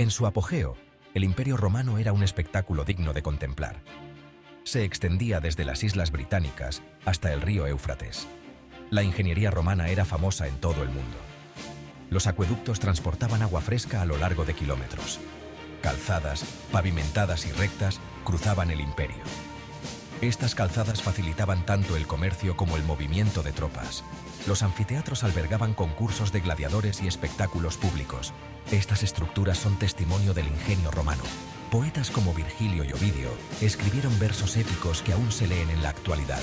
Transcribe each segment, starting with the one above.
En su apogeo, el Imperio Romano era un espectáculo digno de contemplar. Se extendía desde las Islas Británicas hasta el río Éufrates. La ingeniería romana era famosa en todo el mundo. Los acueductos transportaban agua fresca a lo largo de kilómetros. Calzadas, pavimentadas y rectas, cruzaban el imperio. Estas calzadas facilitaban tanto el comercio como el movimiento de tropas. Los anfiteatros albergaban concursos de gladiadores y espectáculos públicos. Estas estructuras son testimonio del ingenio romano. Poetas como Virgilio y Ovidio escribieron versos épicos que aún se leen en la actualidad.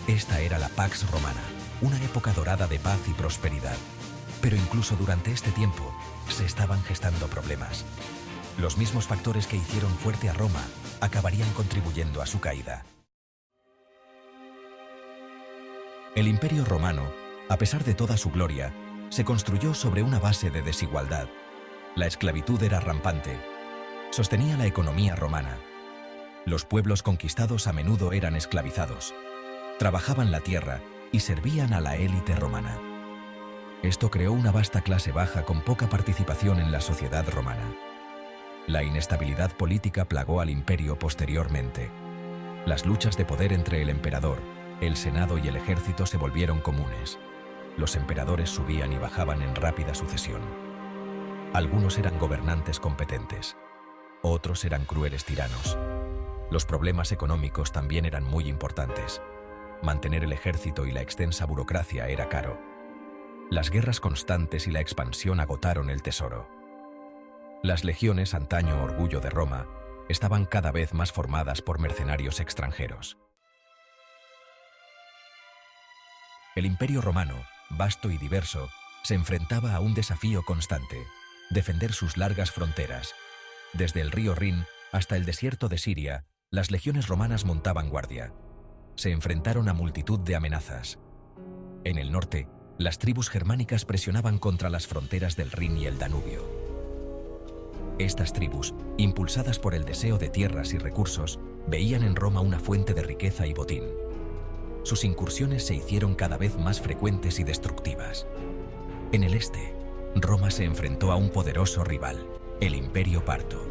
Esta era la Pax Romana, una época dorada de paz y prosperidad. Pero incluso durante este tiempo se estaban gestando problemas. Los mismos factores que hicieron fuerte a Roma acabarían contribuyendo a su caída. El Imperio Romano, a pesar de toda su gloria, se construyó sobre una base de desigualdad. La esclavitud era rampante. Sostenía la economía romana. Los pueblos conquistados a menudo eran esclavizados. Trabajaban la tierra y servían a la élite romana. Esto creó una vasta clase baja con poca participación en la sociedad romana. La inestabilidad política plagó al imperio posteriormente. Las luchas de poder entre el emperador, el senado y el ejército se volvieron comunes. Los emperadores subían y bajaban en rápida sucesión. Algunos eran gobernantes competentes. Otros eran crueles tiranos. Los problemas económicos también eran muy importantes. Mantener el ejército y la extensa burocracia era caro. Las guerras constantes y la expansión agotaron el tesoro. Las legiones, antaño orgullo de Roma, estaban cada vez más formadas por mercenarios extranjeros. El Imperio Romano, vasto y diverso, se enfrentaba a un desafío constante: defender sus largas fronteras. Desde el río Rin hasta el desierto de Siria, las legiones romanas montaban guardia. Se enfrentaron a multitud de amenazas. En el norte, las tribus germánicas presionaban contra las fronteras del Rin y el Danubio. Estas tribus, impulsadas por el deseo de tierras y recursos, veían en Roma una fuente de riqueza y botín. Sus incursiones se hicieron cada vez más frecuentes y destructivas. En el este, Roma se enfrentó a un poderoso rival, el Imperio Parto.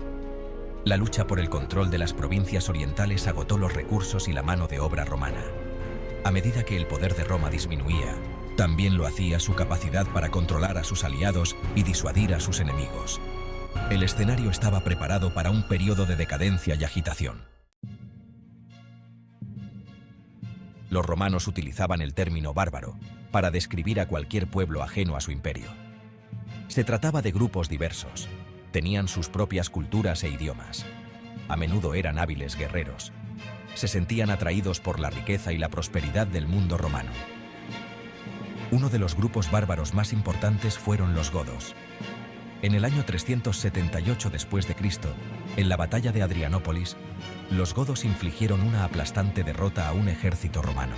La lucha por el control de las provincias orientales agotó los recursos y la mano de obra romana. A medida que el poder de Roma disminuía, también lo hacía su capacidad para controlar a sus aliados y disuadir a sus enemigos. El escenario estaba preparado para un periodo de decadencia y agitación. Los romanos utilizaban el término bárbaro para describir a cualquier pueblo ajeno a su imperio. Se trataba de grupos diversos. Tenían sus propias culturas e idiomas. A menudo eran hábiles guerreros. Se sentían atraídos por la riqueza y la prosperidad del mundo romano. Uno de los grupos bárbaros más importantes fueron los godos. En el año 378 después de Cristo, en la batalla de Adrianópolis, los godos infligieron una aplastante derrota a un ejército romano.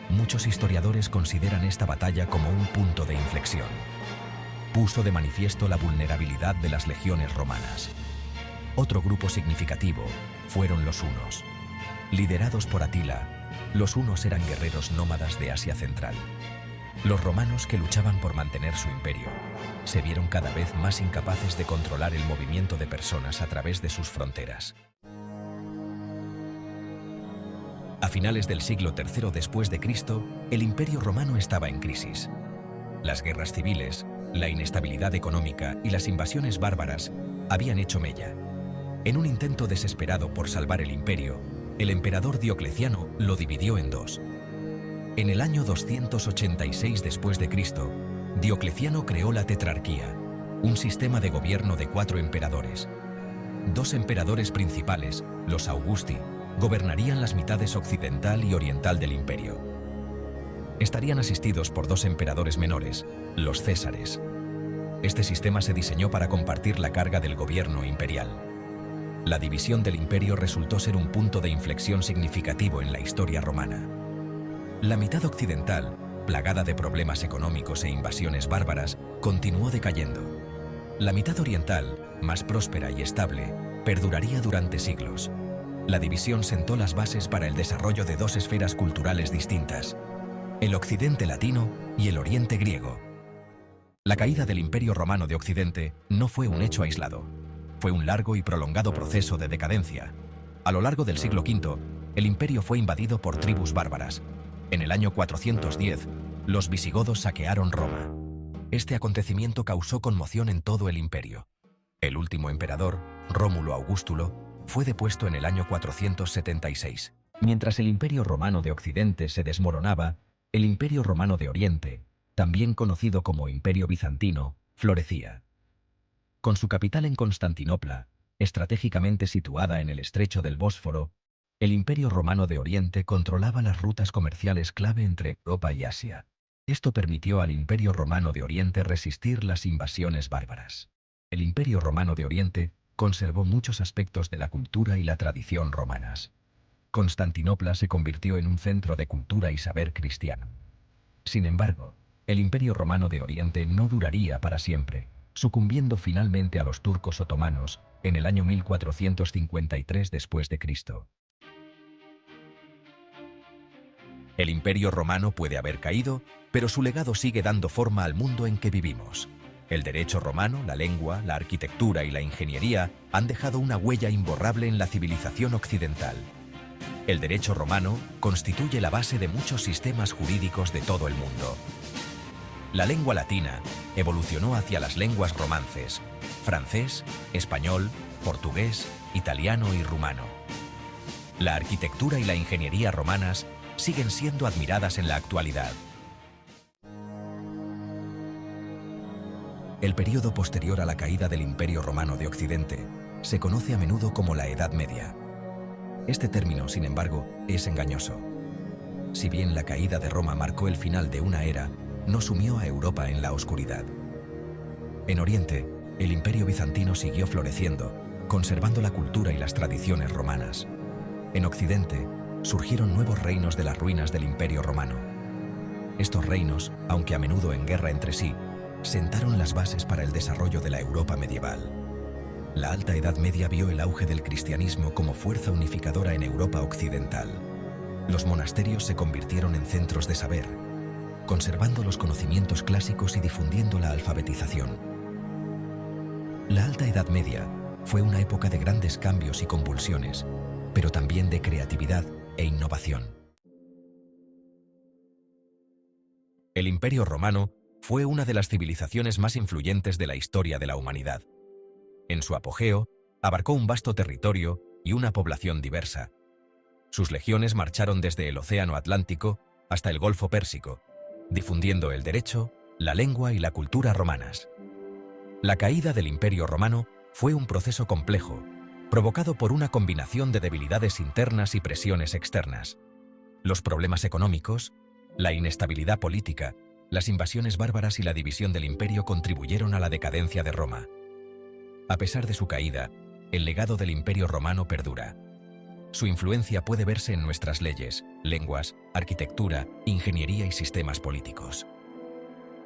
Muchos historiadores consideran esta batalla como un punto de inflexión. Puso de manifiesto la vulnerabilidad de las legiones romanas. Otro grupo significativo fueron los hunos. Liderados por Atila, los hunos eran guerreros nómadas de Asia Central. Los romanos, que luchaban por mantener su imperio, se vieron cada vez más incapaces de controlar el movimiento de personas a través de sus fronteras. A finales del siglo III después de Cristo, el Imperio Romano estaba en crisis. Las guerras civiles, la inestabilidad económica y las invasiones bárbaras habían hecho mella. En un intento desesperado por salvar el imperio, el emperador Diocleciano lo dividió en dos. En el año 286 después de Cristo, Diocleciano creó la tetrarquía, un sistema de gobierno de 4 emperadores. 2 emperadores principales, los Augusti, gobernarían las mitades occidental y oriental del imperio. Estarían asistidos por 2 emperadores menores, los Césares. Este sistema se diseñó para compartir la carga del gobierno imperial. La división del imperio resultó ser un punto de inflexión significativo en la historia romana. La mitad occidental, plagada de problemas económicos e invasiones bárbaras, continuó decayendo. La mitad oriental, más próspera y estable, perduraría durante siglos. La división sentó las bases para el desarrollo de 2 esferas culturales distintas: el occidente latino y el oriente griego. La caída del Imperio Romano de Occidente no fue un hecho aislado. Fue un largo y prolongado proceso de decadencia. A lo largo del siglo V, el imperio fue invadido por tribus bárbaras. En el año 410, los visigodos saquearon Roma. Este acontecimiento causó conmoción en todo el imperio. El último emperador, Rómulo Augustulo, fue depuesto en el año 476. Mientras el Imperio Romano de Occidente se desmoronaba, el Imperio Romano de Oriente, también conocido como Imperio Bizantino, florecía. Con su capital en Constantinopla, estratégicamente situada en el estrecho del Bósforo, el Imperio Romano de Oriente controlaba las rutas comerciales clave entre Europa y Asia. Esto permitió al Imperio Romano de Oriente resistir las invasiones bárbaras. El Imperio Romano de Oriente conservó muchos aspectos de la cultura y la tradición romanas. Constantinopla se convirtió en un centro de cultura y saber cristiano. Sin embargo, el Imperio Romano de Oriente no duraría para siempre, sucumbiendo finalmente a los turcos otomanos en el año 1453 después de Cristo. El Imperio Romano puede haber caído, pero su legado sigue dando forma al mundo en que vivimos. El derecho romano, la lengua, la arquitectura y la ingeniería han dejado una huella imborrable en la civilización occidental. El derecho romano constituye la base de muchos sistemas jurídicos de todo el mundo. La lengua latina evolucionó hacia las lenguas romances: francés, español, portugués, italiano y rumano. La arquitectura y la ingeniería romanas siguen siendo admiradas en la actualidad. El período posterior a la caída del Imperio Romano de Occidente se conoce a menudo como la Edad Media. Este término, sin embargo, es engañoso. Si bien la caída de Roma marcó el final de una era, no sumió a Europa en la oscuridad. En Oriente, el Imperio Bizantino siguió floreciendo, conservando la cultura y las tradiciones romanas. En Occidente, surgieron nuevos reinos de las ruinas del Imperio Romano. Estos reinos, aunque a menudo en guerra entre sí, sentaron las bases para el desarrollo de la Europa medieval. La Alta Edad Media vio el auge del cristianismo como fuerza unificadora en Europa occidental. Los monasterios se convirtieron en centros de saber, conservando los conocimientos clásicos y difundiendo la alfabetización. La Alta Edad Media fue una época de grandes cambios y convulsiones, pero también de creatividad e innovación. El Imperio Romano fue una de las civilizaciones más influyentes de la historia de la humanidad. En su apogeo, abarcó un vasto territorio y una población diversa. Sus legiones marcharon desde el Océano Atlántico hasta el Golfo Pérsico, difundiendo el derecho, la lengua y la cultura romanas. La caída del Imperio Romano fue un proceso complejo, provocado por una combinación de debilidades internas y presiones externas. Los problemas económicos, la inestabilidad política, las invasiones bárbaras y la división del imperio contribuyeron a la decadencia de Roma. A pesar de su caída, el legado del Imperio Romano perdura. Su influencia puede verse en nuestras leyes, lenguas, arquitectura, ingeniería y sistemas políticos.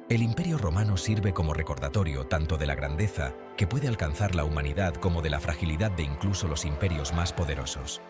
El Imperio Romano sirve como recordatorio tanto de la grandeza que puede alcanzar la humanidad como de la fragilidad de incluso los imperios más poderosos.